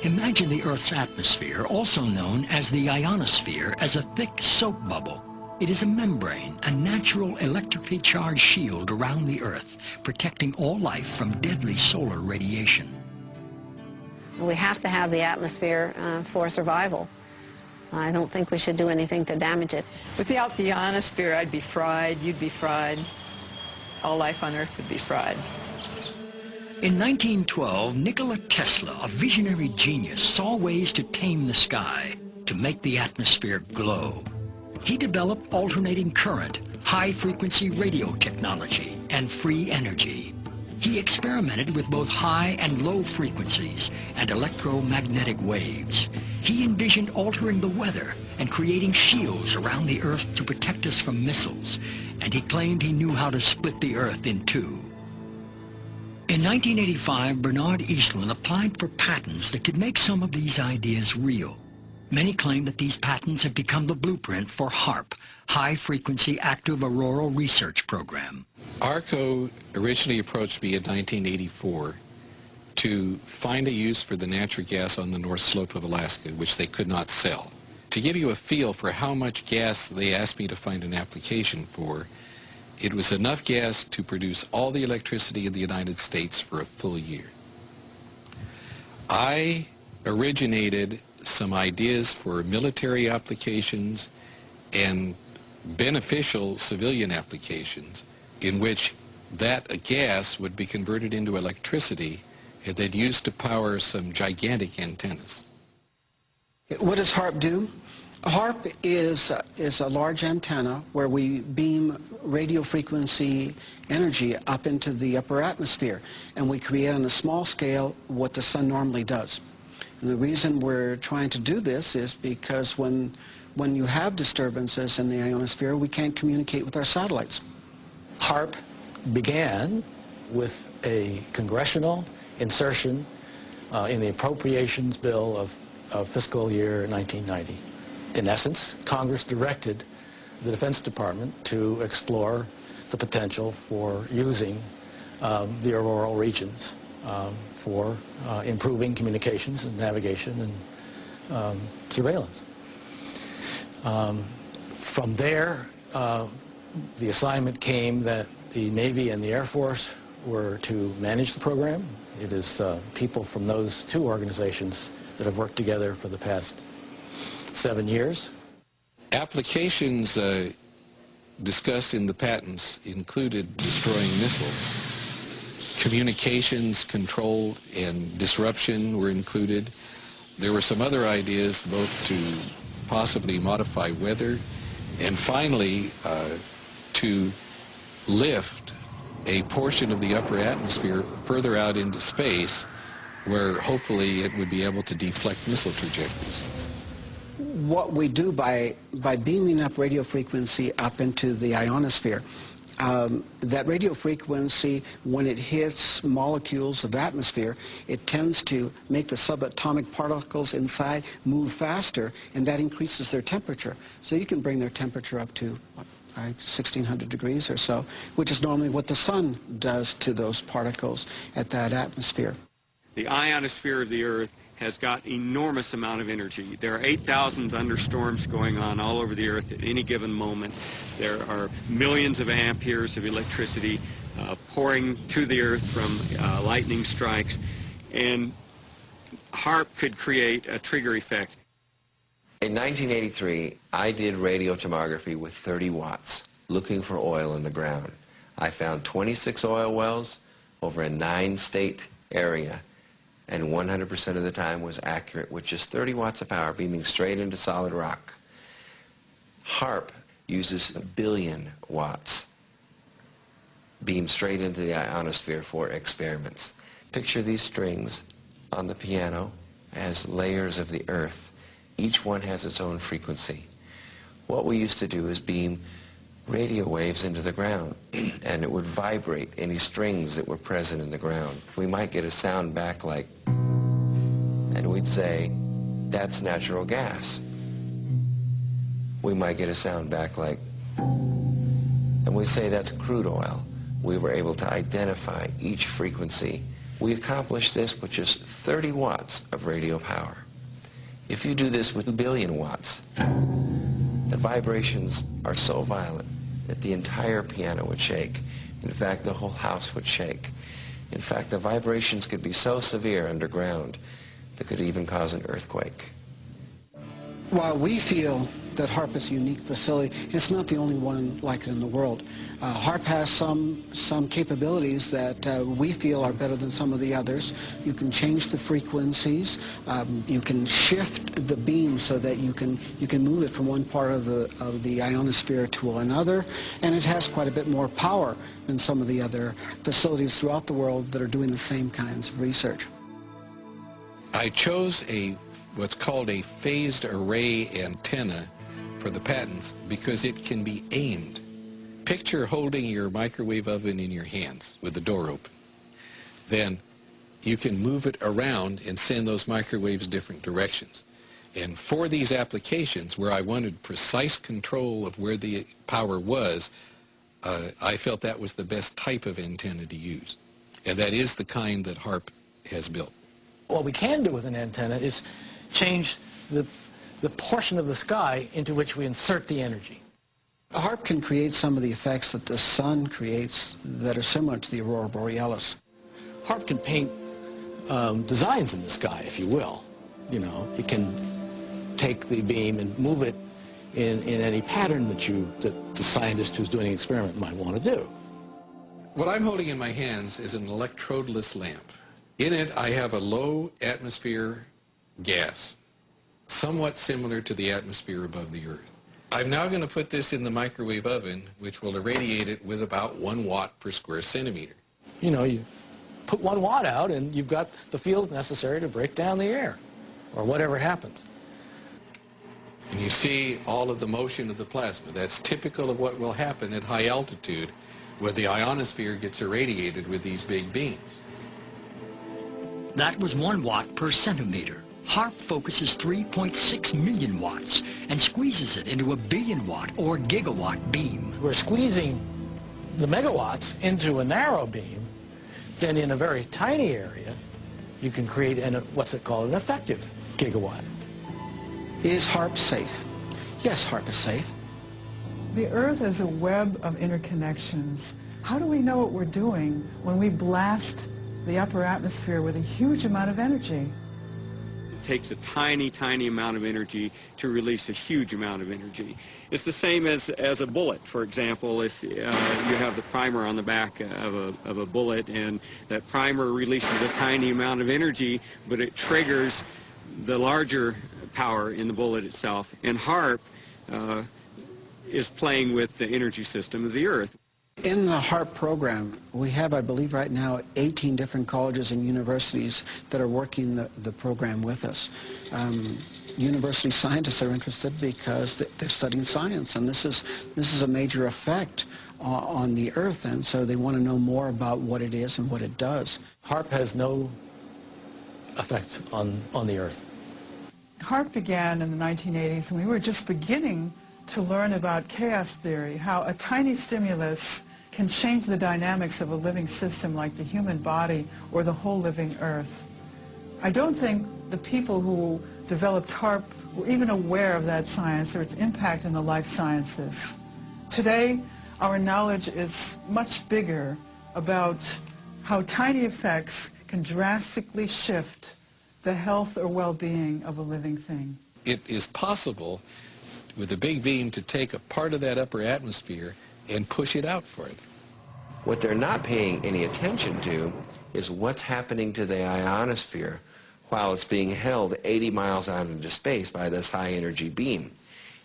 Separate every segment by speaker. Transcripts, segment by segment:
Speaker 1: Imagine the Earth's atmosphere, also known as the ionosphere, as a thick soap bubble. It is a membrane, a natural electrically charged shield around the Earth, protecting all life from deadly solar radiation.
Speaker 2: We have to have the atmosphere for survival. I don't think we should do anything to damage it.
Speaker 3: Without the ionosphere, I'd be fried, you'd be fried, all life on Earth would be fried.
Speaker 1: In 1912, Nikola Tesla, a visionary genius, saw ways to tame the sky, to make the atmosphere glow. He developed alternating current, high-frequency radio technology, and free energy. He experimented with both high and low frequencies and electromagnetic waves. He envisioned altering the weather and creating shields around the Earth to protect us from missiles, and he claimed he knew how to split the Earth in two. In 1985, Bernard Eastlund applied for patents that could make some of these ideas real. Many claim that these patents have become the blueprint for HAARP, High-Frequency Active Auroral Research Program.
Speaker 4: ARCO originally approached me in 1984 to find a use for the natural gas on the North Slope of Alaska, which they could not sell. To give you a feel for how much gas they asked me to find an application for, it was enough gas to produce all the electricity in the United States for a full year. I originated some ideas for military applications and beneficial civilian applications in which that gas would be converted into electricity and then used to power some gigantic antennas.
Speaker 5: What does HAARP do? HAARP is a large antenna where we beam radio frequency energy up into the upper atmosphere, and we create on a small scale what the sun normally does. And the reason we're trying to do this is because when you have disturbances in the ionosphere, we can't communicate with our satellites.
Speaker 6: HAARP began with a congressional insertion in the appropriations bill of fiscal year 1990. In essence, Congress directed the Defense Department to explore the potential for using the auroral regions for improving communications and navigation and surveillance. From there, the assignment came that the Navy and the Air Force were to manage the program. It is people from those two organizations that have worked together for the past 7 years.
Speaker 4: Applications discussed in the patents included destroying missiles. Communications control and disruption were included. There were some other ideas both to possibly modify weather and finally to lift a portion of the upper atmosphere further out into space where hopefully it would be able to deflect missile trajectories.
Speaker 5: What we do by beaming up radio frequency up into the ionosphere, that radio frequency, when it hits molecules of atmosphere, it tends to make the subatomic particles inside move faster, and that increases their temperature. So you can bring their temperature up to 1,600 degrees or so, which is normally what the sun does to those particles at that atmosphere.
Speaker 7: The ionosphere of the Earth has got enormous amount of energy. There are 8,000 thunderstorms going on all over the Earth at any given moment. There are millions of amperes of electricity pouring to the Earth from lightning strikes, and HAARP could create a trigger effect.
Speaker 8: In 1983, I did radio tomography with 30 watts, looking for oil in the ground. I found 26 oil wells over a 9-state area, and 100% of the time was accurate with just 30 watts of power beaming straight into solid rock. HAARP uses 1 billion watts beamed straight into the ionosphere for experiments. Picture these strings on the piano as layers of the Earth. Each one has its own frequency. What we used to do is beam radio waves into the ground, and it would vibrate any strings that were present in the ground. We might get a sound back like, and we'd say, that's natural gas. We might get a sound back like, and we'd say, that's crude oil. We were able to identify each frequency We accomplished this with just 30 watts of radio power. If you do this with 2 billion watts, the vibrations are so violent that the entire piano would shake. In fact, the whole house would shake. In fact, the vibrations could be so severe underground that could even cause an earthquake.
Speaker 5: While we feel that HAARP is a unique facility, it's not the only one like it in the world. HAARP has some capabilities that we feel are better than some of the others. You can change the frequencies. You can shift the beam so that you can move it from one part of the ionosphere to another, and it has quite a bit more power than some of the other facilities throughout the world that are doing the same kinds of research.
Speaker 4: I chose what's called a phased array antenna for the patents because it can be aimed. Picture holding your microwave oven in your hands with the door open. Then you can move it around and send those microwaves different directions. And for these applications where I wanted precise control of where the power was, I felt that was the best type of antenna to use. And that is the kind that HAARP has built.
Speaker 6: What we can do with an antenna is change the portion of the sky into which we insert the energy.
Speaker 5: HAARP can create some of the effects that the sun creates that are similar to the aurora borealis.
Speaker 6: HAARP can paint designs in the sky, if you will. You know, it can take the beam and move it in any pattern that the scientist who's doing the experiment might want to do.
Speaker 4: What I'm holding in my hands is an electrodeless lamp. In it, I have a low atmosphere gas, somewhat similar to the atmosphere above the Earth. I'm now going to put this in the microwave oven, which will irradiate it with about 1 watt per square centimeter.
Speaker 6: You know, you put 1 watt out and you've got the fields necessary to break down the air, or whatever happens.
Speaker 4: And you see all of the motion of the plasma. That's typical of what will happen at high altitude where the ionosphere gets irradiated with these big beams.
Speaker 1: That was 1 watt per centimeter. HAARP focuses 3.6 million watts and squeezes it into a billion-watt or gigawatt beam.
Speaker 6: We're squeezing the megawatts into a narrow beam. Then in a very tiny area, you can create what's it called, an effective gigawatt.
Speaker 5: Is HAARP safe? Yes, HAARP is safe.
Speaker 9: The Earth is a web of interconnections. How do we know what we're doing when we blast the upper atmosphere with a huge amount of energy?
Speaker 7: It takes a tiny, tiny amount of energy to release a huge amount of energy. It's the same as a bullet, for example. If you have the primer on the back of a bullet, and that primer releases a tiny amount of energy, but it triggers the larger power in the bullet itself. And HAARP is playing with the energy system of the Earth.
Speaker 5: In the HAARP program, we have, I believe right now, 18 different colleges and universities that are working the program with us. University scientists are interested because they're studying science, and this is a major effect on the Earth, and so they want to know more about what it is and what it does.
Speaker 6: HAARP has no effect on the Earth.
Speaker 9: HAARP began in the 1980s, and we were just beginning to learn about chaos theory, how a tiny stimulus can change the dynamics of a living system like the human body or the whole living Earth. I don't think the people who developed HAARP were even aware of that science or its impact in the life sciences. Today, our knowledge is much bigger about how tiny effects can drastically shift the health or well-being of a living thing.
Speaker 4: It is possible with a big beam to take a part of that upper atmosphere and push it out for it.
Speaker 8: What they're not paying any attention to is what's happening to the ionosphere while it's being held 80 miles out into space by this high-energy beam.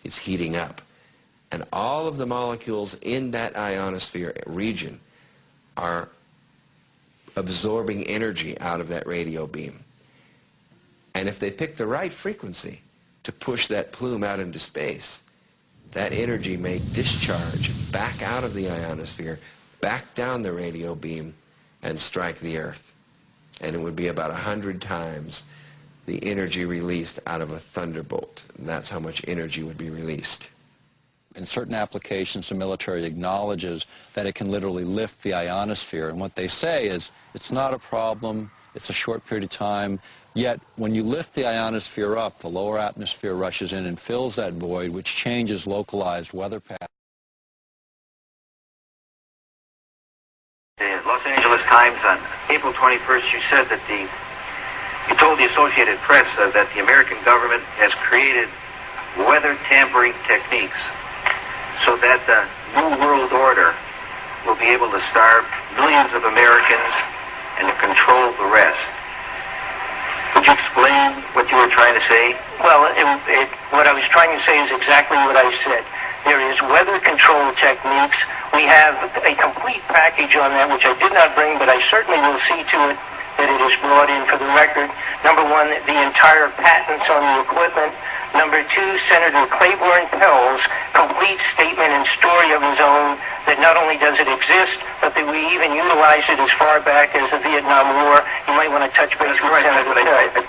Speaker 8: It's heating up. And all of the molecules in that ionosphere region are absorbing energy out of that radio beam. And if they pick the right frequency to push that plume out into space, that energy may discharge back out of the ionosphere, back down the radio beam, and strike the Earth. And it would be about 100 times the energy released out of a thunderbolt. And that's how much energy would be released.
Speaker 10: in certain applications, the military acknowledges that it can literally lift the ionosphere. And what they say is, it's not a problem, it's a short period of time, yet when you lift the ionosphere up, the lower atmosphere rushes in and fills that void, which changes localized weather patterns.
Speaker 11: The Los Angeles Times on April 21st, you said that you told the Associated Press that the American government has created weather tampering techniques so that the New World Order will be able to starve millions of Americans and to control the rest. Could you explain what you were trying to say?
Speaker 12: Well, what I was trying to say is exactly what I said. There is weather control techniques. We have a complete package on that, which I did not bring, but I certainly will see to it that it is brought in for the record. Number one, the entire patents on the equipment. Number two, Senator Claiborne Pell's complete statement and story of his own that not only does it exist, but that we even utilize it as far back as the Vietnam War. You might want to touch base with Senator Pell.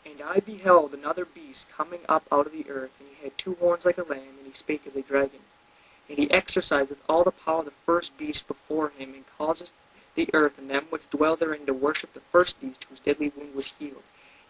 Speaker 13: And I beheld another beast coming up out of the earth, and he had 2 horns like a lamb, and he spake as a dragon. And he exerciseth all the power of the first beast before him, and causeth the earth and them which dwell therein to worship the first beast, whose deadly wound was healed.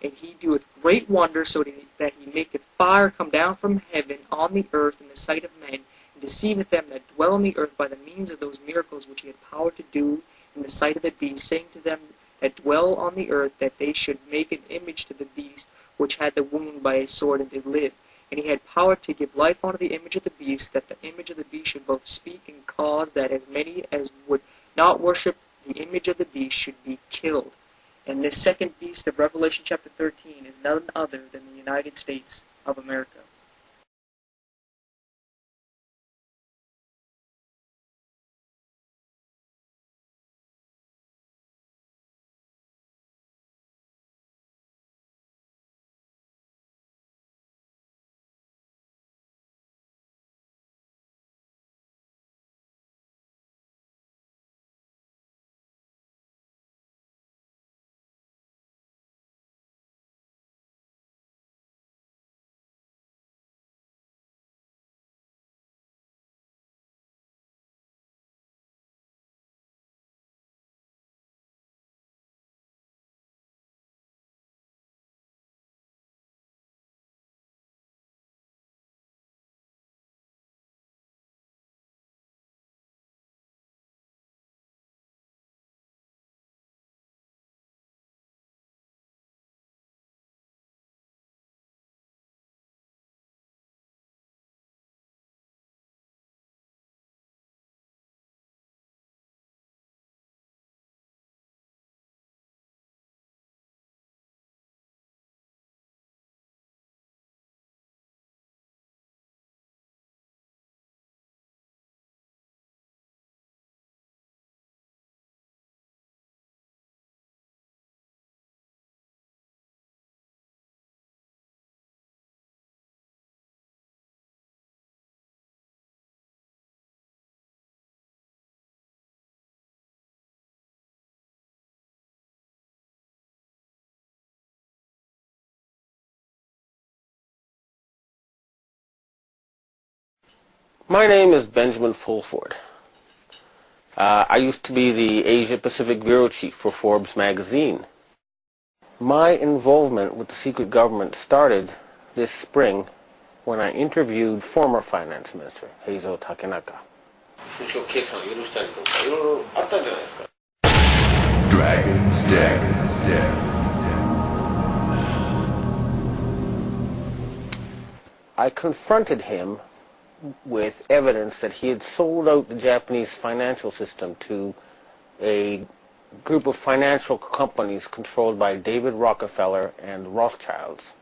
Speaker 13: And he doeth great wonders, so that he maketh fire come down from heaven on the earth in the sight of men, and deceiveth them that dwell on the earth by the means of those miracles which he had power to do in the sight of the beast, saying to them that dwell on the earth that they should make an image to the beast which had the wound by a sword and did live. And he had power to give life unto the image of the beast, that the image of the beast should both speak and cause that as many as would not worship the image of the beast should be killed. And this second beast of Revelation chapter 13 is none other than the United States of America.
Speaker 14: My name is Benjamin Fulford. I used to be the Asia Pacific Bureau Chief for Forbes magazine. My involvement with the secret government started this spring when I interviewed former Finance Minister Heizo Takenaka.
Speaker 15: Dragon's Den.
Speaker 14: I confronted him with evidence that he had sold out the Japanese financial system to a group of financial companies controlled by David Rockefeller and Rothschilds.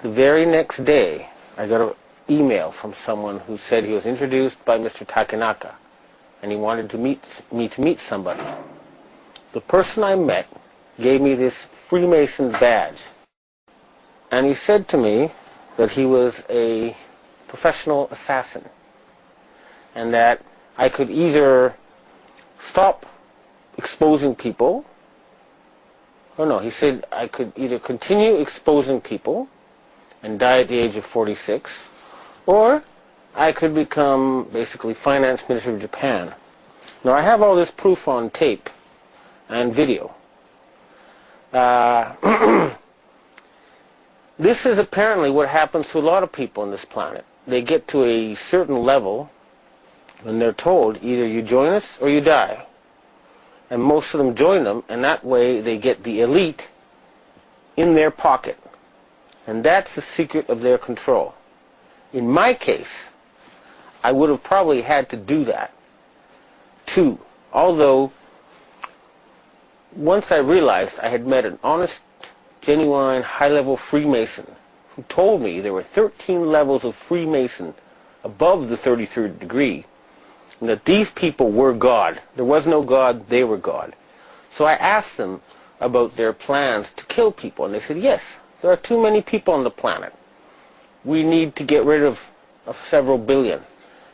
Speaker 14: The very next day, I got an email from someone who said he was introduced by Mr. Takenaka and he wanted to meet somebody. The person I met gave me this Freemason badge, and he said to me that he was a professional assassin and that I could either stop exposing people, or no, he said I could either continue exposing people and die at the age of 46, or I could become basically finance minister of Japan. Now I have all this proof on tape and video. This is apparently what happens to a lot of people on this planet. They get to a certain level and they're told either you join us or you die. And most of them join them, and that way they get the elite in their pocket. And that's the secret of their control. In my case, I would have probably had to do that too. Although, once I realized I had met an honest, genuine, high-level Freemason who told me there were 13 levels of Freemason above the 33rd degree, and that these people were God. There was no God, they were God. So I asked them about their plans to kill people, and they said, yes, there are too many people on the planet. We need to get rid of several billion.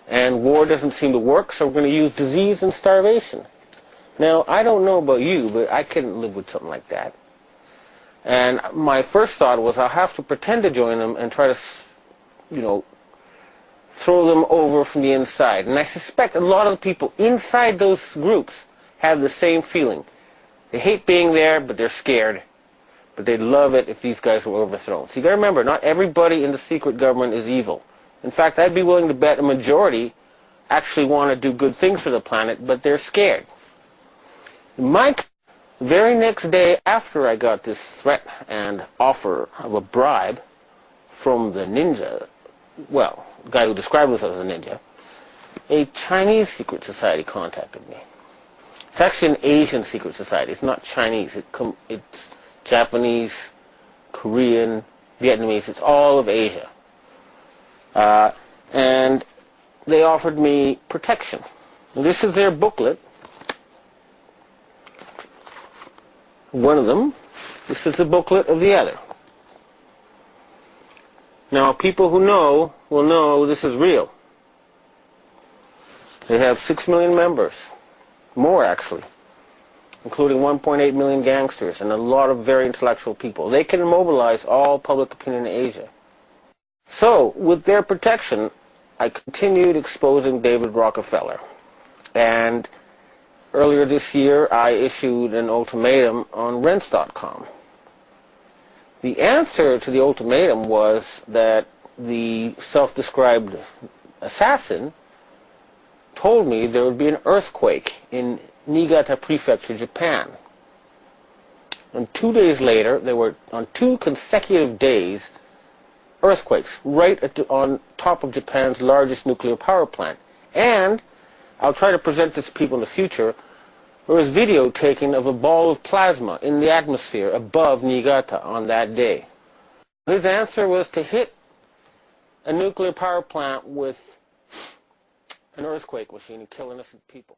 Speaker 14: And war doesn't seem to work, so we're going to use disease and starvation. Now, I don't know about you, but I couldn't live with something like that. And my first thought was I'll have to pretend to join them and try to, throw them over from the inside. And I suspect a lot of the people inside those groups have the same feeling. They hate being there, but they're scared. But they'd love it if these guys were overthrown. So you got to remember, not everybody in the secret government is evil. In fact, I'd be willing to bet a majority actually want to do good things for the planet, but they're scared. The very next day after I got this threat and offer of a bribe from the ninja, well, the guy who described himself as a ninja, a Chinese secret society contacted me. It's actually an Asian secret society. It's not Chinese. It's Japanese, Korean, Vietnamese. It's all of Asia. And they offered me protection. And this is their booklet. One of them. This is the booklet of the other. Now, people who know will know this is real. They have 6 million members. More, actually. Including 1.8 million gangsters and a lot of very intellectual people. They can mobilize all public opinion in Asia. So, with their protection, I continued exposing David Rockefeller. And earlier this year, I issued an ultimatum on rents.com. The answer to the ultimatum was that the self-described assassin told me there would be an earthquake in Niigata Prefecture, Japan. And 2 days later, there were, on 2 consecutive days, earthquakes right on top of Japan's largest nuclear power plant. And I'll try to present this to people in the future. There was video taken of a ball of plasma in the atmosphere above Niigata on that day. His answer was to hit a nuclear power plant with an earthquake machine and kill innocent people.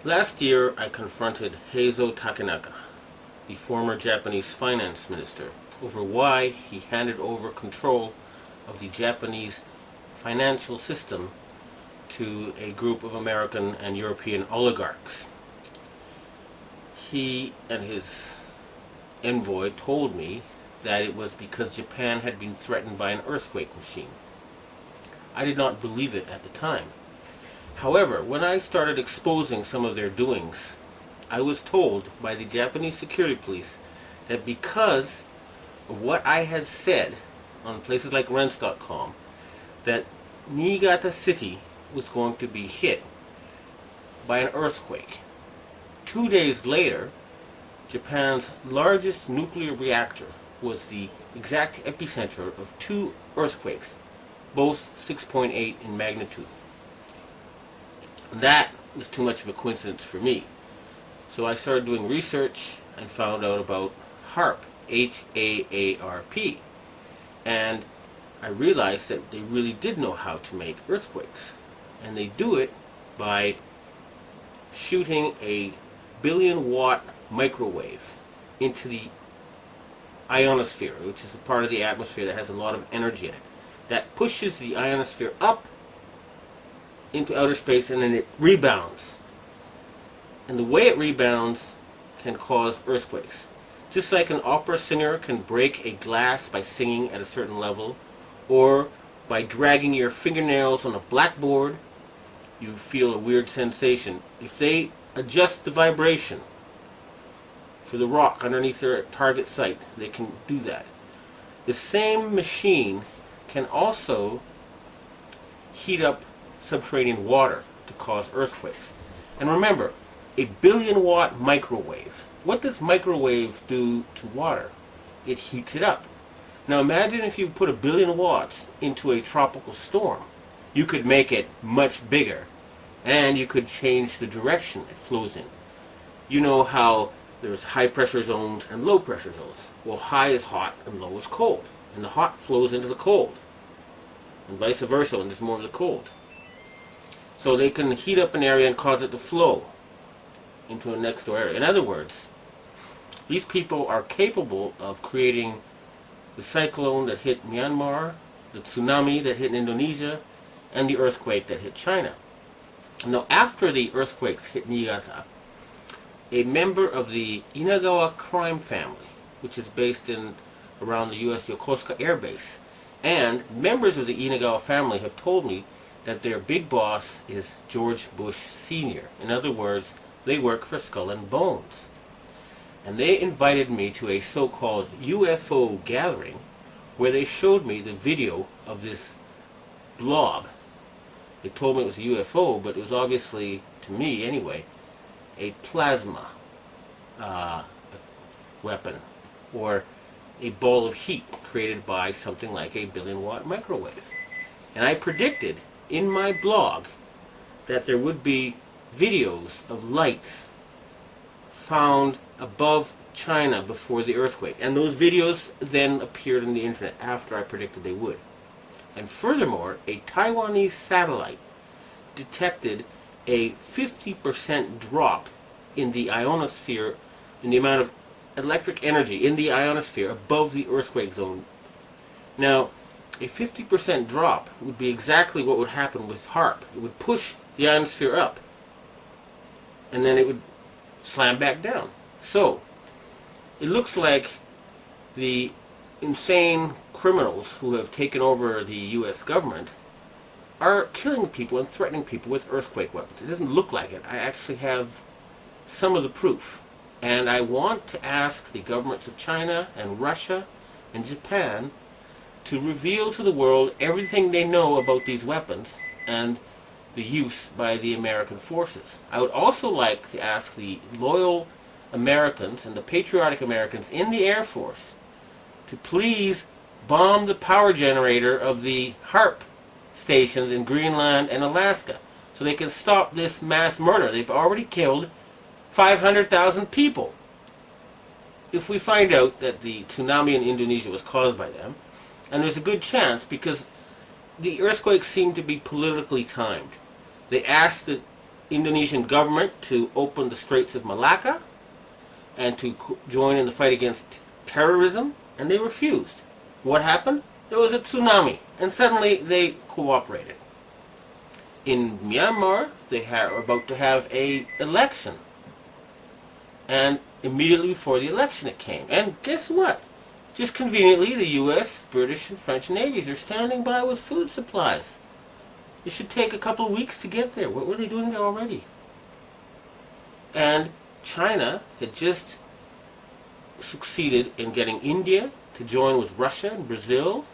Speaker 14: Last year, I confronted Heizo Takenaka, the former Japanese finance minister, over why he handed over control of the Japanese financial system to a group of American and European oligarchs. He and his envoy told me that it was because Japan had been threatened by an earthquake machine. I did not believe it at the time. However, when I started exposing some of their doings, I was told by the Japanese security police that because of what I had said on places like Rents.com, that Niigata City was going to be hit by an earthquake. 2 days later, Japan's largest nuclear reactor was the exact epicenter of 2 earthquakes, both 6.8 in magnitude. That was too much of a coincidence for me. So I started doing research and found out about HAARP, H-A-A-R-P. And I realized that they really did know how to make earthquakes. And they do it by shooting a 1 billion watt microwave into the ionosphere, which is the part of the atmosphere that has a lot of energy in it. That pushes the ionosphere up into outer space, and then it rebounds. And the way it rebounds can cause earthquakes. Just like an opera singer can break a glass by singing at a certain level, or by dragging your fingernails on a blackboard, you feel a weird sensation. If they adjust the vibration for the rock underneath their target site, they can do that. The same machine can also heat up subterranean water to cause earthquakes. And remember, a 1 billion watt microwave. What does microwave do to water? It heats it up. Now imagine if you put 1 billion watts into a tropical storm. You could make it much bigger, and you could change the direction it flows in. You know how there's high pressure zones and low pressure zones. Well, high is hot and low is cold. And the hot flows into the cold. And vice versa, and there's more of the cold. So they can heat up an area and cause it to flow into a next door area. In other words, these people are capable of creating the cyclone that hit Myanmar, the tsunami that hit Indonesia, and the earthquake that hit China. Now, after the earthquakes hit Niigata, a member of the Inagawa crime family, which is based in around the U.S. Yokosuka Air Base, and members of the Inagawa family have told me that their big boss is George Bush Sr. In other words, they work for Skull and Bones. And they invited me to a so-called UFO gathering where they showed me the video of this blob. They told me it was a UFO, but it was obviously, to me anyway, a plasma weapon, or a ball of heat created by something like a 1 billion watt microwave. And I predicted in my blog that there would be videos of lights found above China before the earthquake. And those videos then appeared on the internet after I predicted they would. And furthermore, a Taiwanese satellite detected a 50% drop in the ionosphere, in the amount of electric energy in the ionosphere above the earthquake zone. Now, a 50% drop would be exactly what would happen with HAARP. It would push the ionosphere up, and then it would slam back down. So, it looks like the insane criminals who have taken over the U.S. government are killing people and threatening people with earthquake weapons. It doesn't look like it. I actually have some of the proof. And I want to ask the governments of China and Russia and Japan to reveal to the world everything they know about these weapons and the use by the American forces. I would also like to ask the loyal Americans and the patriotic Americans in the Air Force to please bomb the power generator of the HAARP stations in Greenland and Alaska so they can stop this mass murder. They've already killed 500,000 people. If we find out that the tsunami in Indonesia was caused by them, and there's a good chance because the earthquakes seem to be politically timed. They asked the Indonesian government to open the Straits of Malacca and to join in the fight against terrorism, and they refused. What happened? There was a tsunami, and suddenly they cooperated. In Myanmar, they were about to have an election, and immediately before the election it came. And guess what? Just conveniently, the U.S., British, and French navies are standing by with food supplies. It should take a couple of weeks to get there. What were they doing there already? And China had just succeeded in getting India to join with Russia and Brazil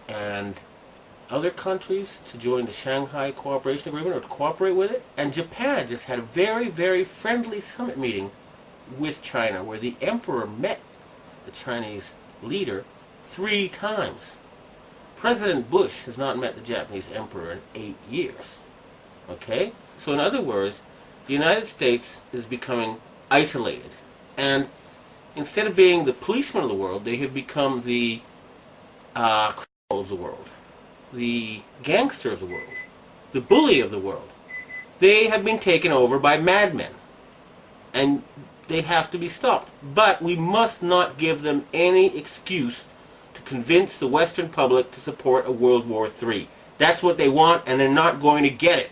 Speaker 14: and other countries to join the Shanghai Cooperation Agreement or to cooperate with it. And Japan just had a very, very friendly summit meeting with China where the emperor met the Chinese leader 3 times. President Bush has not met the Japanese emperor in 8 years. Okay? So in other words, the United States is becoming isolated. And instead of being the policeman of the world, they have become the criminal of the world, the gangster of the world, the bully of the world. They have been taken over by madmen. And they have to be stopped. But we must not give them any excuse to convince the Western public to support a World War III. That's what they want, and they're not going to get it.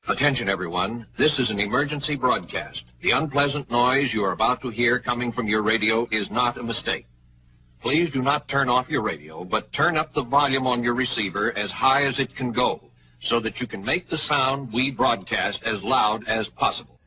Speaker 16: Attention everyone, this is an emergency broadcast. The unpleasant noise you are about to hear coming from your radio is not a mistake. Please do not turn off your radio, but turn up the volume on your receiver as high as it can go, so that you can make the sound we broadcast as loud as possible.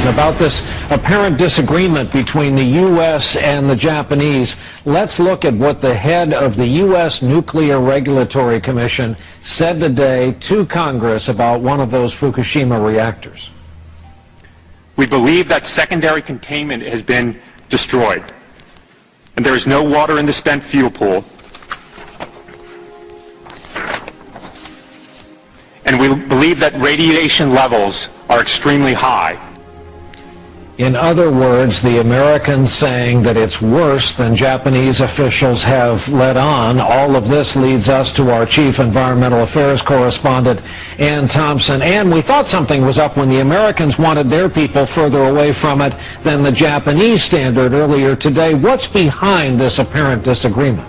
Speaker 17: About this apparent disagreement between the U.S. and the Japanese, let's look at what the head of the U.S. Nuclear Regulatory Commission said today to Congress about one of those Fukushima reactors.
Speaker 18: We believe that secondary containment has been destroyed, and there is no water in the spent fuel pool. And we believe that radiation levels are extremely high.
Speaker 17: In other words, the Americans saying that it's worse than Japanese officials have let on. All of this leads us to our chief environmental affairs correspondent, Ann Thompson. Ann, we thought something was up when the Americans wanted their people further away from it than the Japanese standard earlier today. What's behind this apparent disagreement?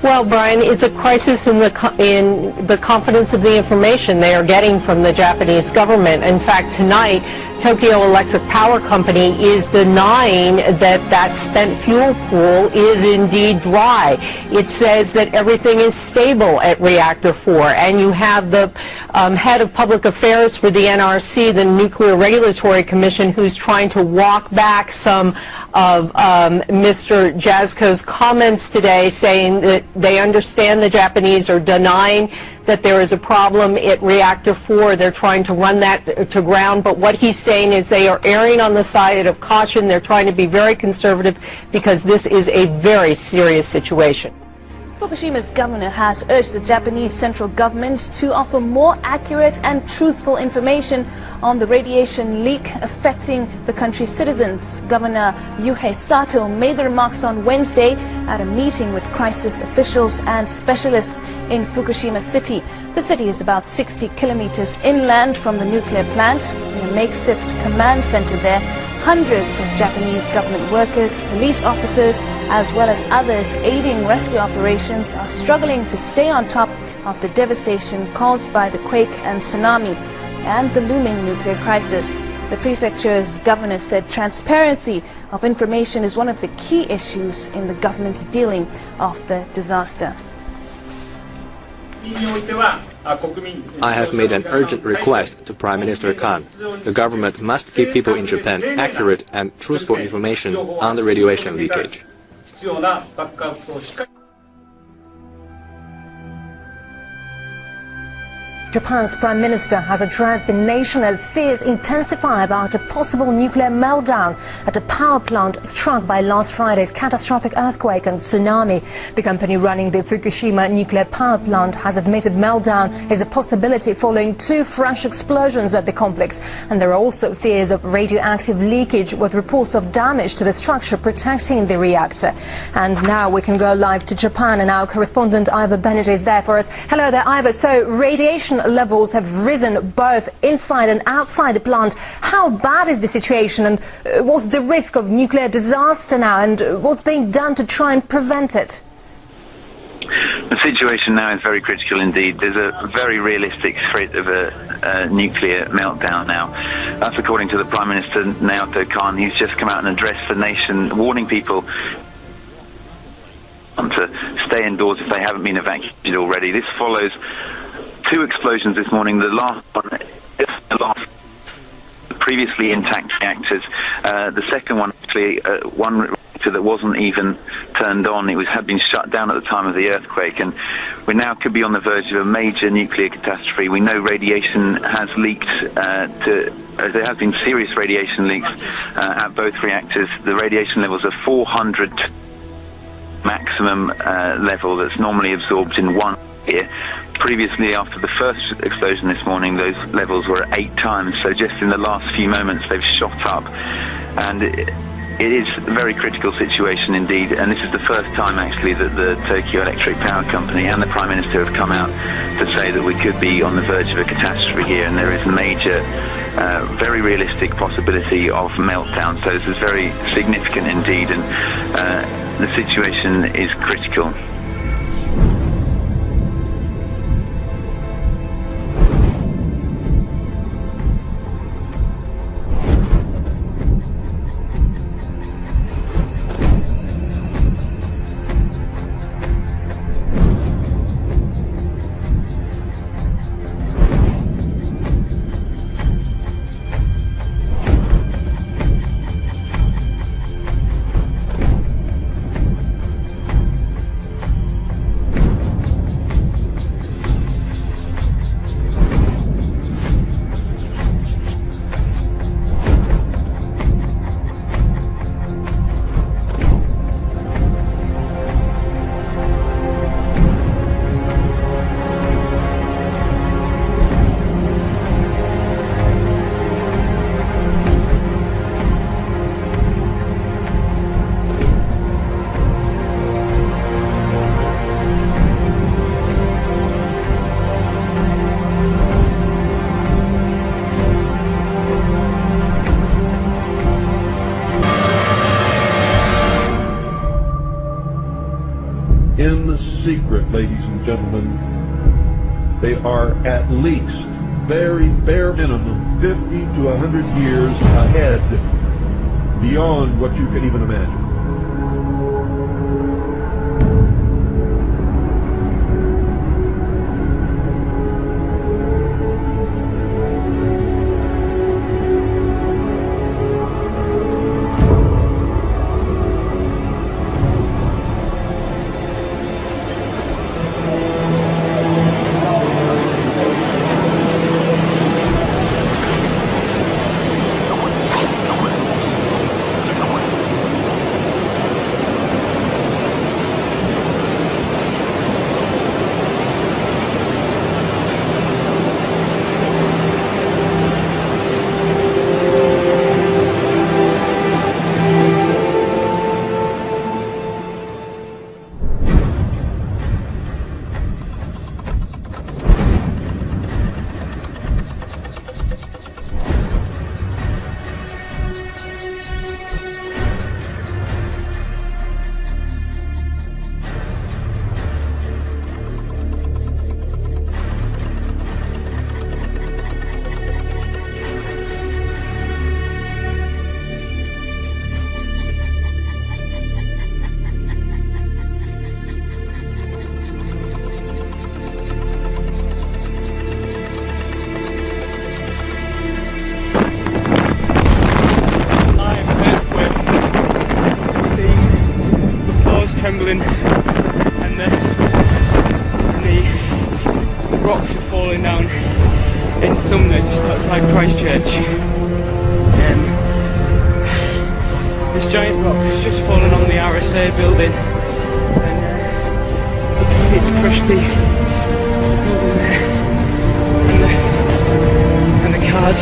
Speaker 19: Well, Brian, it's a crisis in the confidence of the information they are getting from the Japanese government. In fact, tonight, Tokyo Electric Power Company is denying that spent fuel pool is indeed dry. It says that everything is stable at Reactor 4, and you have the head of public affairs for the NRC, the Nuclear Regulatory Commission, who's trying to walk back some of Mr. Jasko's comments today, saying that they understand the Japanese are denying that there is a problem at Reactor 4. They're trying to run that to ground, but what he's saying is they are erring on the side of caution. They're trying to be very conservative because this is a very serious situation.
Speaker 20: Fukushima's governor has urged the Japanese central government to offer more accurate and truthful information on the radiation leak affecting the country's citizens. Governor Yuhei Sato made the remarks on Wednesday at a meeting with crisis officials and specialists in Fukushima City. The city is about 60 kilometers inland from the nuclear plant. In a makeshift command center there, hundreds of Japanese government workers, police officers, as well as others aiding rescue operations are struggling to stay on top of the devastation caused by the quake and tsunami and the looming nuclear crisis. The prefecture's governor said transparency of information is one of the key issues in the government's dealing of the disaster.
Speaker 21: I have made an urgent request to Prime Minister Kan. The government must give people in Japan accurate and truthful information on the radiation leakage.
Speaker 22: Japan's Prime Minister has addressed the nation as fears intensify about a possible nuclear meltdown at a power plant struck by last Friday's catastrophic earthquake and tsunami. The company running the Fukushima nuclear power plant has admitted meltdown is a possibility following 2 fresh explosions at the complex, and there are also fears of radioactive leakage with reports of damage to the structure protecting the reactor. And now we can go live to Japan, and our correspondent Ivor Bennett is there for us. Hello there, Ivor. So radiation levels have risen both inside and outside the plant. How bad is the situation, and what's the risk of nuclear disaster now, and what's being done to try and prevent it?
Speaker 23: The situation now is very critical indeed. There's a very realistic threat of a nuclear meltdown now. That's according to the Prime Minister Naoto Kan. He's just come out and addressed the nation, warning people to stay indoors if they haven't been evacuated already. This follows 2 explosions this morning. The last one is the last previously intact reactors. The second one, actually, one reactor that wasn't even turned on. It had been shut down at the time of the earthquake, and we now could be on the verge of a major nuclear catastrophe. We know radiation has leaked there have been serious radiation leaks at both reactors. The radiation levels are 400 maximum level that's normally absorbed in 1 year. Previously, after the first explosion this morning, those levels were at 8 times. So just in the last few moments, they've shot up. And it is a very critical situation indeed. And this is the first time, actually, that the Tokyo Electric Power Company and the Prime Minister have come out to say that we could be on the verge of a catastrophe here. And there is major very realistic possibility of meltdown. So this is very significant indeed, and the situation is critical.
Speaker 1: In the secret, ladies and gentlemen, they are at least, very bare minimum, 50 to 100 years ahead, beyond what you can even imagine.
Speaker 2: Trembling, and the rocks are falling down in Sumner, just outside Christchurch. This giant rock has just fallen on the RSA building, and you can see it's crushed the building there, and the cars.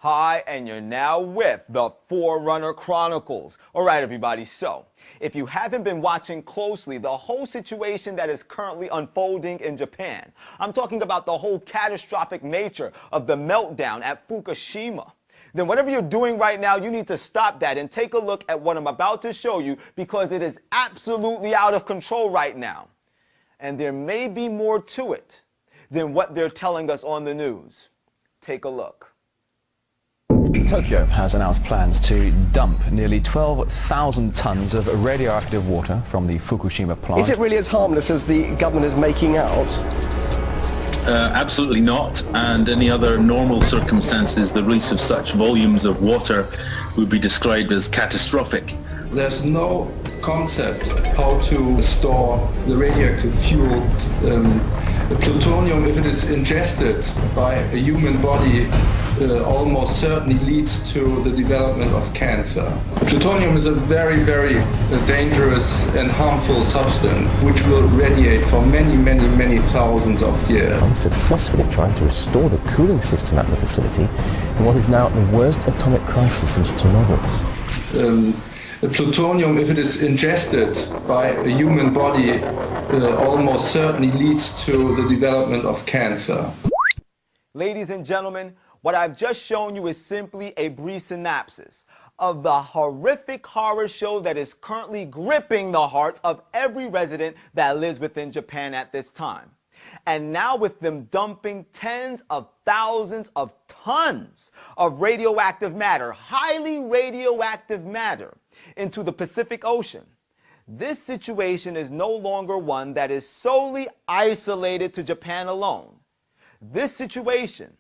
Speaker 3: Hi, and you're now with the Forerunner Chronicles. All right, everybody, so if you haven't been watching closely the whole situation that is currently unfolding in Japan, I'm talking about the whole catastrophic nature of the meltdown at Fukushima. then whatever you're doing right now, you need to stop that and take a look at what I'm about to show you, because it is absolutely out of control right now. And there may be more to it than what they're telling us on the news. Take a look.
Speaker 5: Tokyo has announced plans to dump nearly 12,000 tons of radioactive water from the Fukushima plant.
Speaker 6: Is it really as harmless as the government is making out?
Speaker 7: Absolutely not, and any other normal circumstances, the release of such volumes of water would be described as catastrophic.
Speaker 24: There's no concept how to store the radioactive fuel. The plutonium, if it is ingested by a human body, almost certainly leads to the development of cancer. Plutonium is a very, very dangerous and harmful substance which will radiate for many, many, many thousands of years.
Speaker 25: Unsuccessfully trying to restore the cooling system at the facility in what is now the worst atomic crisis since Chernobyl.
Speaker 24: The plutonium, if it is ingested by a human body, almost certainly leads to the development of cancer.
Speaker 3: Ladies and gentlemen, what I've just shown you is simply a brief synopsis of the horrific horror show that is currently gripping the hearts of every resident that lives within Japan at this time. And now with them dumping tens of thousands of tons of radioactive matter, highly radioactive matter, into the Pacific Ocean, this situation is no longer one that is solely isolated to Japan alone. This situation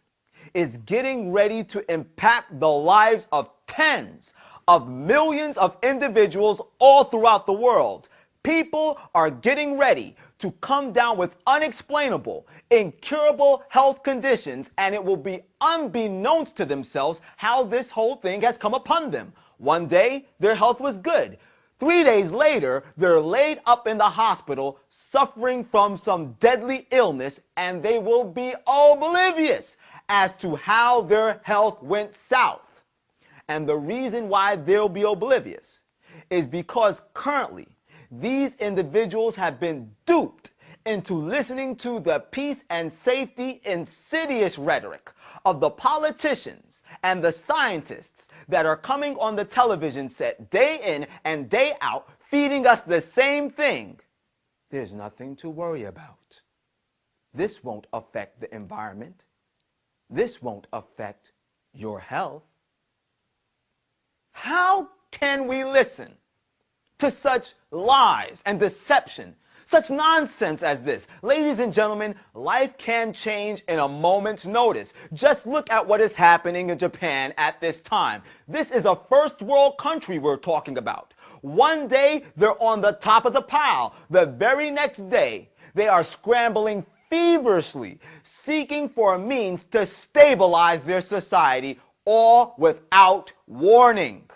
Speaker 3: is getting ready to impact the lives of tens of millions of individuals all throughout the world. People are getting ready to come down with unexplainable, incurable health conditions, and it will be unbeknownst to themselves how this whole thing has come upon them. One day, their health was good. 3 days later, they're laid up in the hospital suffering from some deadly illness, and they will be oblivious as to how their health went south. And the reason why they'll be oblivious is because currently these individuals have been duped into listening to the peace and safety insidious rhetoric of the politicians and the scientists that are coming on the television set day in and day out, feeding us the same thing. There's nothing to worry about. This won't affect the environment. This won't affect your health. How can we listen to such lies and deception, such nonsense as this? Ladies and gentlemen, life can change in a moment's notice. Just look at what is happening in Japan at this time. This is a first world country we're talking about. One day, they're on the top of the pile. The very next day, they are scrambling feverishly, seeking for a means to stabilize their society, all without warning.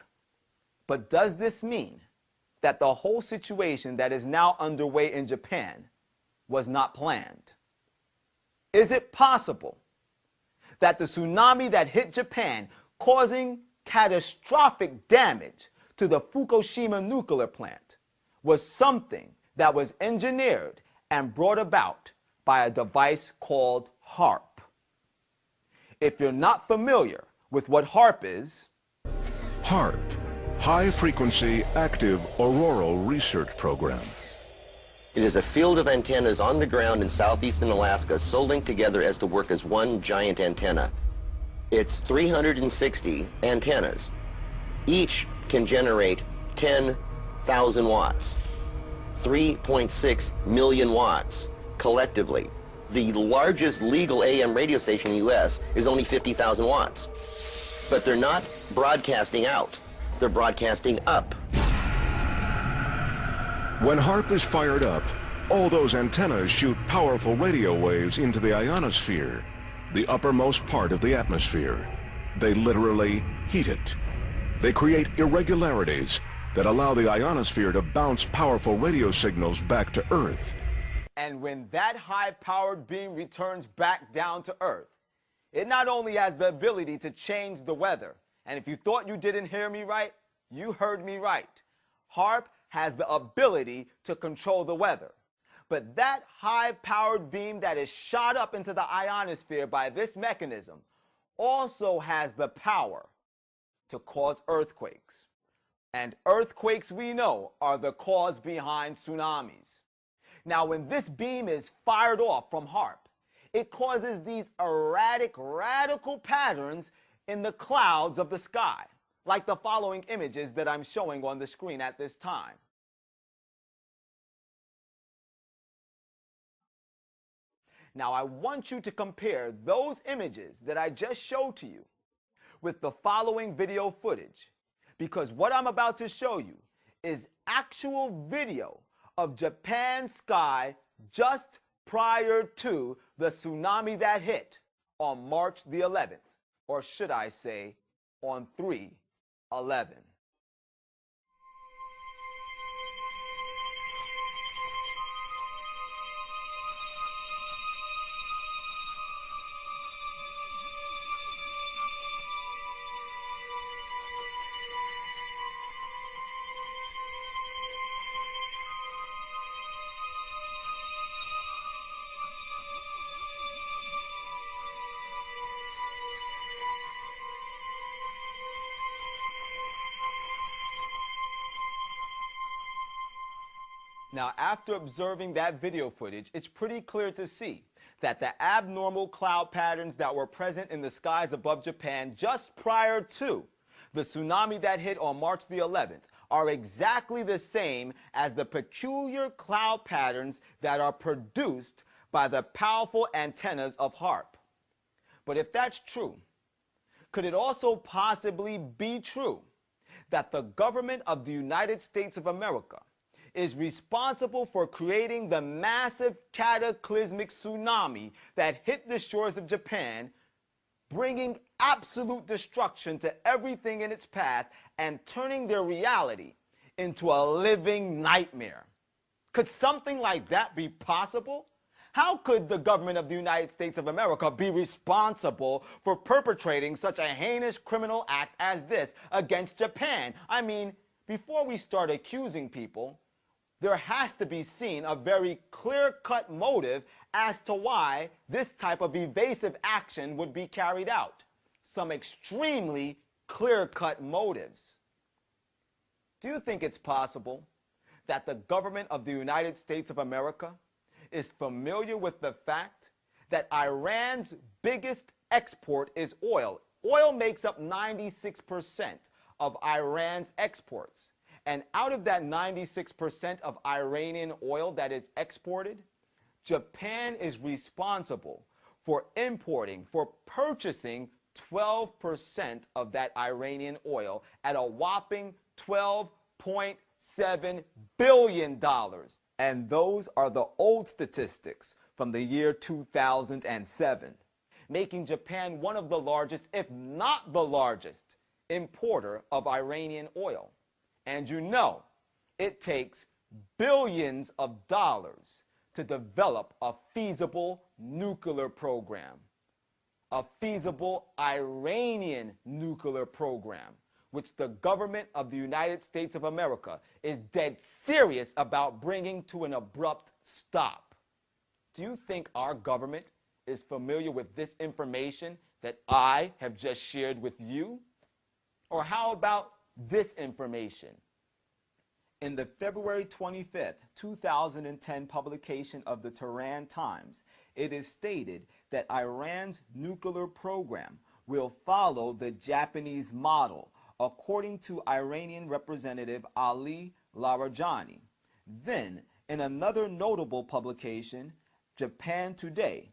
Speaker 3: But does this mean that the whole situation that is now underway in Japan was not planned? Is it possible that the tsunami that hit Japan, causing catastrophic damage to the Fukushima nuclear plant, was something that was engineered and brought about by a device called HAARP? If you're not familiar with what HAARP is,
Speaker 26: HAARP, High Frequency Active Auroral Research Program.
Speaker 27: It is a field of antennas on the ground in southeastern Alaska, so linked together as to work as one giant antenna. It's 360 antennas. Each can generate 10,000 watts, 3.6 million watts collectively. The largest legal AM radio station in the U.S. is only 50,000 watts. But they're not broadcasting out. They're broadcasting up.
Speaker 26: When HAARP is fired up, all those antennas shoot powerful radio waves into the ionosphere, the uppermost part of the atmosphere. They literally heat it. They create irregularities that allow the ionosphere to bounce powerful radio signals back to Earth.
Speaker 3: And when that high-powered beam returns back down to Earth, it not only has the ability to change the weather, and if you thought you didn't hear me right, you heard me right. HAARP has the ability to control the weather. But that high-powered beam that is shot up into the ionosphere by this mechanism also has the power to cause earthquakes. And earthquakes, we know, are the cause behind tsunamis. Now, when this beam is fired off from HAARP, it causes these erratic, radical patterns in the clouds of the sky, like the following images that I'm showing on the screen at this time. Now, I want you to compare those images that I just showed to you with the following video footage, because what I'm about to show you is actual video of Japan's sky just prior to the tsunami that hit on March the 11th, or should I say on 3/11. Now, after observing that video footage, it's pretty clear to see that the abnormal cloud patterns that were present in the skies above Japan just prior to the tsunami that hit on March the 11th are exactly the same as the peculiar cloud patterns that are produced by the powerful antennas of HAARP. But if that's true, could it also possibly be true that the government of the United States of America is responsible for creating the massive cataclysmic tsunami that hit the shores of Japan, bringing absolute destruction to everything in its path and turning their reality into a living nightmare? Could something like that be possible? How could the government of the United States of America be responsible for perpetrating such a heinous criminal act as this against Japan? I mean, before we start accusing people, there has to be seen a very clear-cut motive as to why this type of evasive action would be carried out. Some extremely clear-cut motives. Do you think it's possible that the government of the United States of America is familiar with the fact that Iran's biggest export is oil? Oil makes up 96% of Iran's exports. And out of that 96% of Iranian oil that is exported, Japan is responsible for purchasing 12% of that Iranian oil at a whopping $12.7 billion. And those are the old statistics from the year 2007, making Japan one of the largest, if not the largest, importer of Iranian oil. And you know, it takes billions of dollars to develop a feasible nuclear program, a feasible Iranian nuclear program, which the government of the United States of America is dead serious about bringing to an abrupt stop. Do you think our government is familiar with this information that I have just shared with you? Or how about this information? In the February 25th, 2010 publication of the Tehran Times, it is stated that Iran's nuclear program will follow the Japanese model, according to Iranian Representative Ali Larijani. Then, in another notable publication, Japan Today,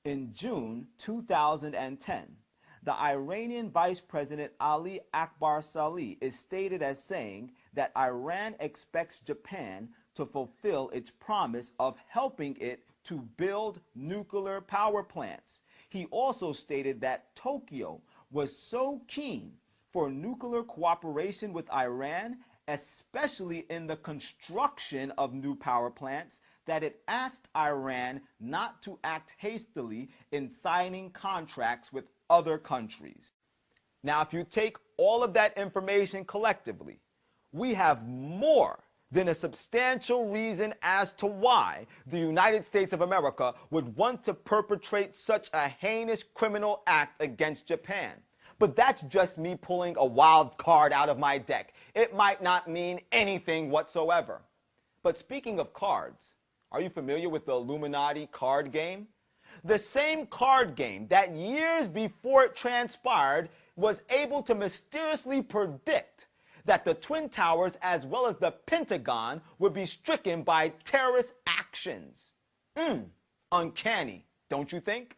Speaker 3: in June 2010, the Iranian Vice President Ali Akbar Salih is stated as saying that Iran expects Japan to fulfill its promise of helping it to build nuclear power plants. He also stated that Tokyo was so keen for nuclear cooperation with Iran, especially in the construction of new power plants, that it asked Iran not to act hastily in signing contracts with other countries. Now, if you take all of that information collectively, we have more than a substantial reason as to why the United States of America would want to perpetrate such a heinous criminal act against Japan. But that's just me pulling a wild card out of my deck. It might not mean anything whatsoever. But speaking of cards, are you familiar with the Illuminati card game? The same card game that years before it transpired was able to mysteriously predict that the Twin Towers as well as the Pentagon would be stricken by terrorist actions. Uncanny, don't you think?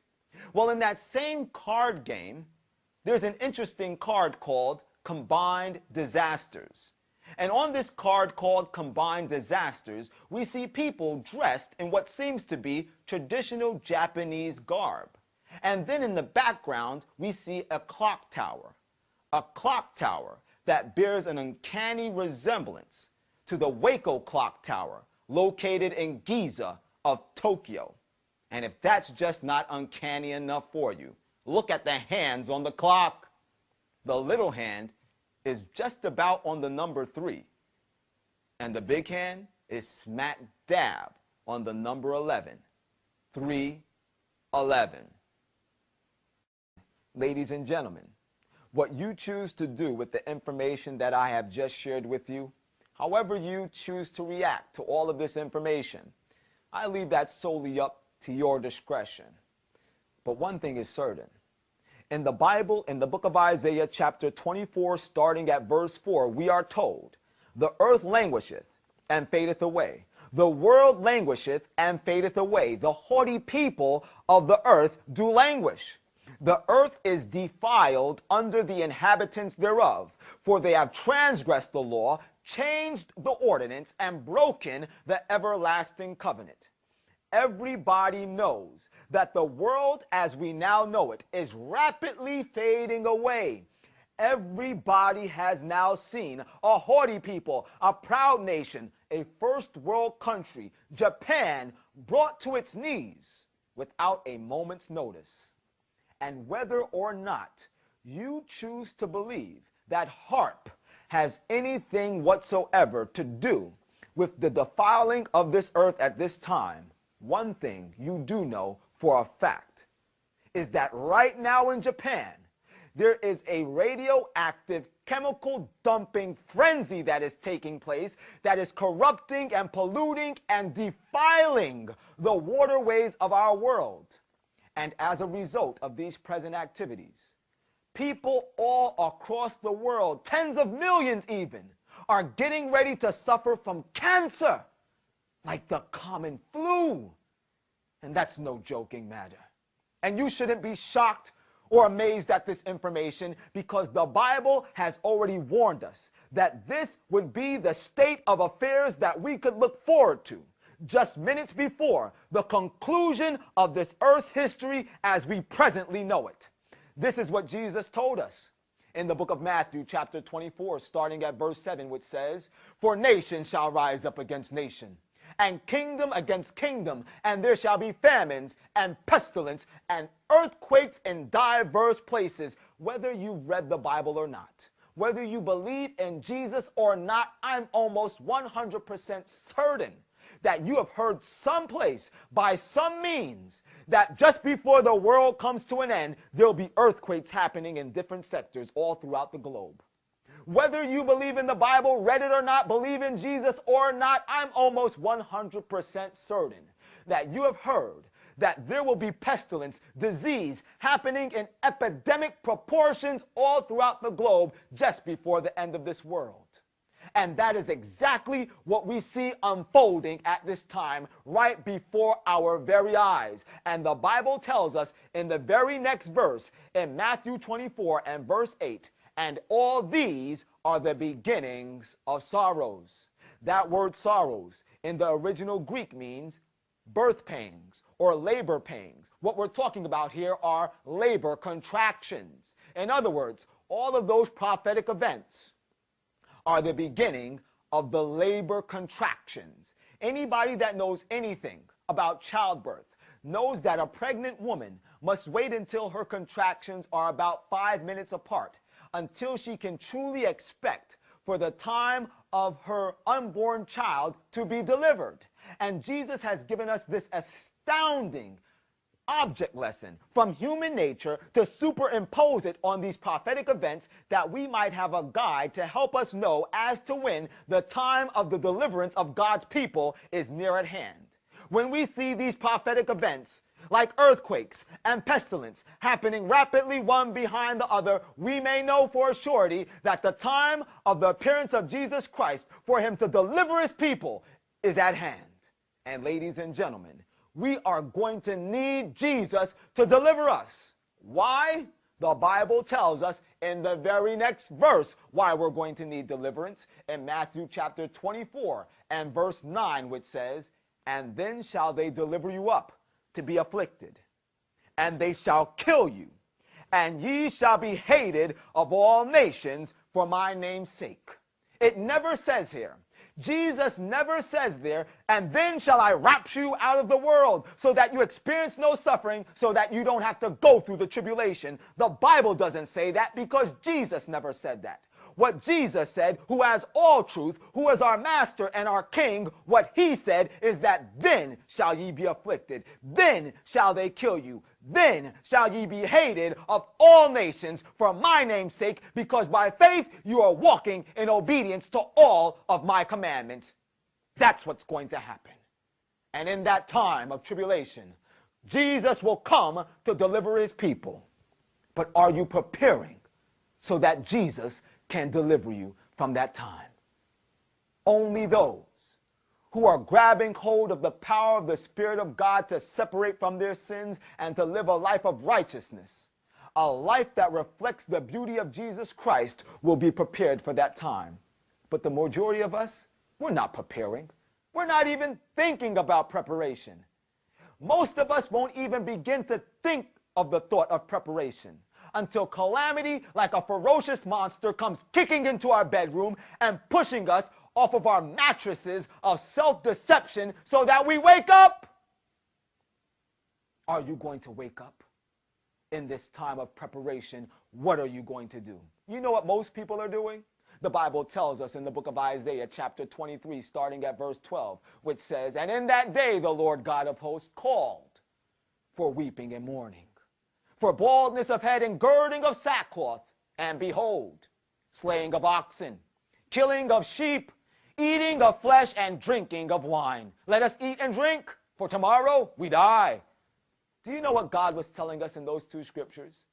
Speaker 3: Well, in that same card game, there's an interesting card called Combined Disasters. And on this card called Combined Disasters, we see people dressed in what seems to be traditional Japanese garb. And then in the background, we see a clock tower. A clock tower that bears an uncanny resemblance to the Waco clock tower located in Giza of Tokyo. And if that's just not uncanny enough for you, look at the hands on the clock. The little hand is just about on the number 3. And the big hand is smack dab on the number 11. 311. Ladies and gentlemen, what you choose to do with the information that I have just shared with you, however you choose to react to all of this information, I leave that solely up to your discretion. But one thing is certain. In the Bible, in the book of Isaiah, chapter 24, starting at verse 4, we are told, "The earth languisheth and fadeth away. The world languisheth and fadeth away. The haughty people of the earth do languish. The earth is defiled under the inhabitants thereof, for they have transgressed the law, changed the ordinance, and broken the everlasting covenant." Everybody knows that the world as we now know it is rapidly fading away. Everybody has now seen a haughty people, a proud nation, a first world country, Japan, brought to its knees without a moment's notice. And whether or not you choose to believe that HAARP has anything whatsoever to do with the defiling of this earth at this time, one thing you do know for a fact is that right now in Japan, there is a radioactive chemical dumping frenzy that is taking place that is corrupting and polluting and defiling the waterways of our world. And as a result of these present activities, people all across the world, tens of millions even, are getting ready to suffer from cancer, like the common flu. And that's no joking matter. And you shouldn't be shocked or amazed at this information, because the Bible has already warned us that this would be the state of affairs that we could look forward to just minutes before the conclusion of this earth's history as we presently know it. This is what Jesus told us in the book of Matthew, chapter 24, starting at verse 7, which says, "For nation shall rise up against nation, and kingdom against kingdom, and there shall be famines and pestilence and earthquakes in diverse places." Whether you've read the Bible or not, whether you believe in Jesus or not, I'm almost 100% certain that you have heard someplace by some means that just before the world comes to an end, there'll be earthquakes happening in different sectors all throughout the globe. Whether you believe in the Bible, read it or not, believe in Jesus or not, I'm almost 100% certain that you have heard that there will be pestilence, disease happening in epidemic proportions all throughout the globe just before the end of this world. And that is exactly what we see unfolding at this time right before our very eyes. And the Bible tells us in the very next verse, in Matthew 24 and verse 8, "And all these are the beginnings of sorrows." That word sorrows in the original Greek means birth pangs or labor pains. What we're talking about here are labor contractions. In other words, all of those prophetic events are the beginning of the labor contractions. Anybody that knows anything about childbirth knows that a pregnant woman must wait until her contractions are about 5 minutes apart until she can truly expect for the time of her unborn child to be delivered. And Jesus has given us this astounding object lesson from human nature to superimpose it on these prophetic events, that we might have a guide to help us know as to when the time of the deliverance of God's people is near at hand. When we see these prophetic events, like earthquakes and pestilence, happening rapidly one behind the other, we may know for a surety that the time of the appearance of Jesus Christ for him to deliver his people is at hand. And ladies and gentlemen, we are going to need Jesus to deliver us. Why? The Bible tells us in the very next verse why we're going to need deliverance, in Matthew chapter 24 and verse 9, which says, "And then shall they deliver you up to be afflicted, and they shall kill you, and ye shall be hated of all nations for my name's sake." It never says here, Jesus never says there, "And then shall I rapture you out of the world so that you experience no suffering, so that you don't have to go through the tribulation." The Bible doesn't say that because Jesus never said that. What Jesus said, who has all truth, who is our master and our king, what he said is that then shall ye be afflicted, then shall they kill you, then shall ye be hated of all nations for my name's sake, because by faith you are walking in obedience to all of my commandments. That's what's going to happen. And in that time of tribulation, Jesus will come to deliver his people. But are you preparing so that Jesus can deliver you from that time? Only those who are grabbing hold of the power of the Spirit of God to separate from their sins and to live a life of righteousness, a life that reflects the beauty of Jesus Christ, will be prepared for that time. But the majority of us, we're not preparing. We're not even thinking about preparation. Most of us won't even begin to think of the thought of preparation until calamity, like a ferocious monster, comes kicking into our bedroom and pushing us off of our mattresses of self-deception so that we wake up. Are you going to wake up in this time of preparation? What are you going to do? You know what most people are doing? The Bible tells us in the book of Isaiah chapter 23, starting at verse 12, which says, "And in that day the Lord God of hosts called for weeping and mourning, for baldness of head and girding of sackcloth, and behold, slaying of oxen, killing of sheep, eating of flesh, and drinking of wine. Let us eat and drink, for tomorrow we die." Do you know what God was telling us in those two scriptures?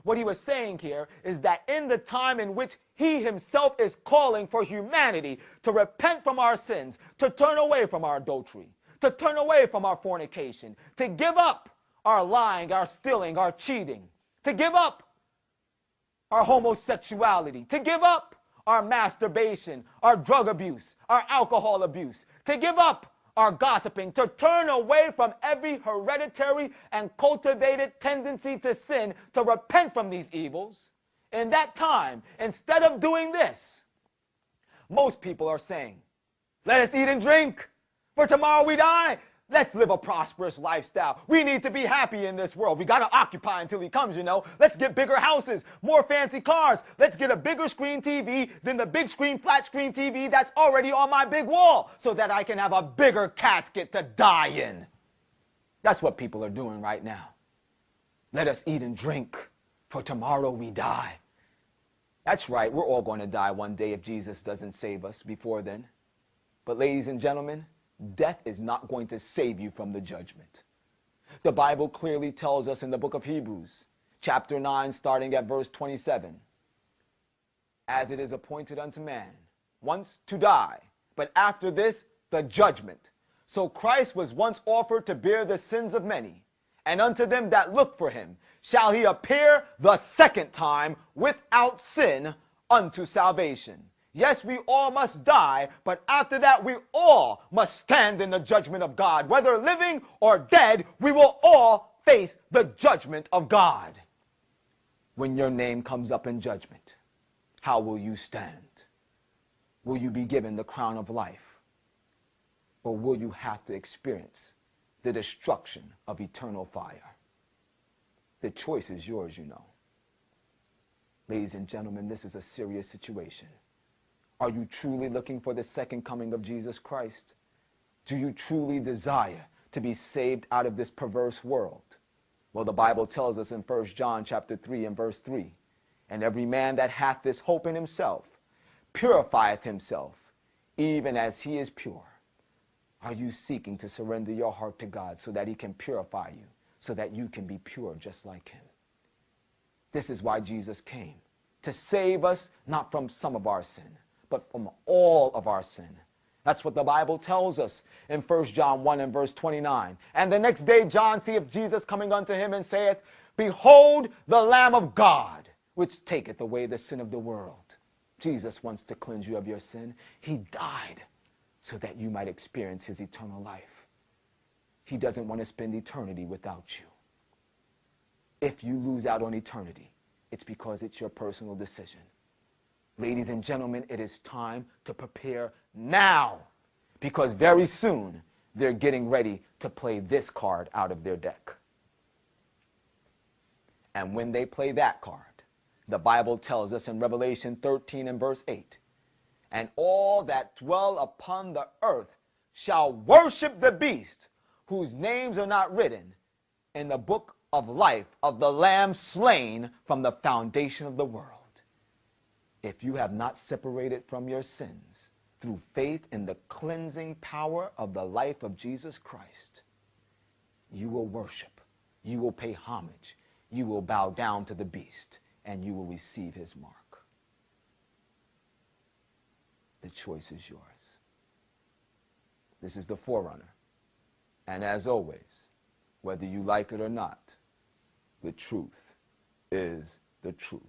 Speaker 3: What he was saying here is that in the time in which he himself is calling for humanity to repent from our sins, to turn away from our adultery, to turn away from our fornication, to give up our lying, our stealing, our cheating, to give up our homosexuality, to give up our masturbation, our drug abuse, our alcohol abuse, to give up our gossiping, to turn away from every hereditary and cultivated tendency to sin, to repent from these evils. In that time, instead of doing this, most people are saying, "Let us eat and drink, for tomorrow we die. Let's live a prosperous lifestyle. We need to be happy in this world. We got to occupy until he comes, you know. Let's get bigger houses, more fancy cars. Let's get a bigger screen TV than the big screen, flat screen TV that's already on my big wall, so that I can have a bigger casket to die in." That's what people are doing right now. Let us eat and drink, for tomorrow we die. That's right, we're all going to die one day if Jesus doesn't save us before then. But ladies and gentlemen, death is not going to save you from the judgment. The Bible clearly tells us in the book of Hebrews, chapter 9, starting at verse 27, "As it is appointed unto man once to die, but after this the judgment. So Christ was once offered to bear the sins of many, and unto them that look for him shall he appear the second time without sin unto salvation." Yes, we all must die, but after that we all must stand in the judgment of God. Whether living or dead, we will all face the judgment of God. When your name comes up in judgment, how will you stand? Will you be given the crown of life? Or will you have to experience the destruction of eternal fire? The choice is yours, you know. Ladies and gentlemen, this is a serious situation. Are you truly looking for the second coming of Jesus Christ? Do you truly desire to be saved out of this perverse world? Well, the Bible tells us in 1 John chapter 3 and verse 3, and every man that hath this hope in himself purifieth himself, even as he is pure. Are you seeking to surrender your heart to God so that he can purify you, so that you can be pure just like him? This is why Jesus came, to save us not from some of our sin, but from all of our sin. That's what the Bible tells us in 1 John 1 and verse 29. And the next day John seeth Jesus coming unto him and saith, Behold the Lamb of God, which taketh away the sin of the world. Jesus wants to cleanse you of your sin. He died so that you might experience his eternal life. He doesn't want to spend eternity without you. If you lose out on eternity, it's because it's your personal decision. Ladies and gentlemen, it is time to prepare now, because very soon they're getting ready to play this card out of their deck. And when they play that card, the Bible tells us in Revelation 13 and verse 8, and all that dwell upon the earth shall worship the beast, whose names are not written in the book of life of the Lamb slain from the foundation of the world. If you have not separated from your sins through faith in the cleansing power of the life of Jesus Christ, you will worship, you will pay homage, you will bow down to the beast, and you will receive his mark. The choice is yours. This is the Forerunner. And as always, whether you like it or not, the truth is the truth.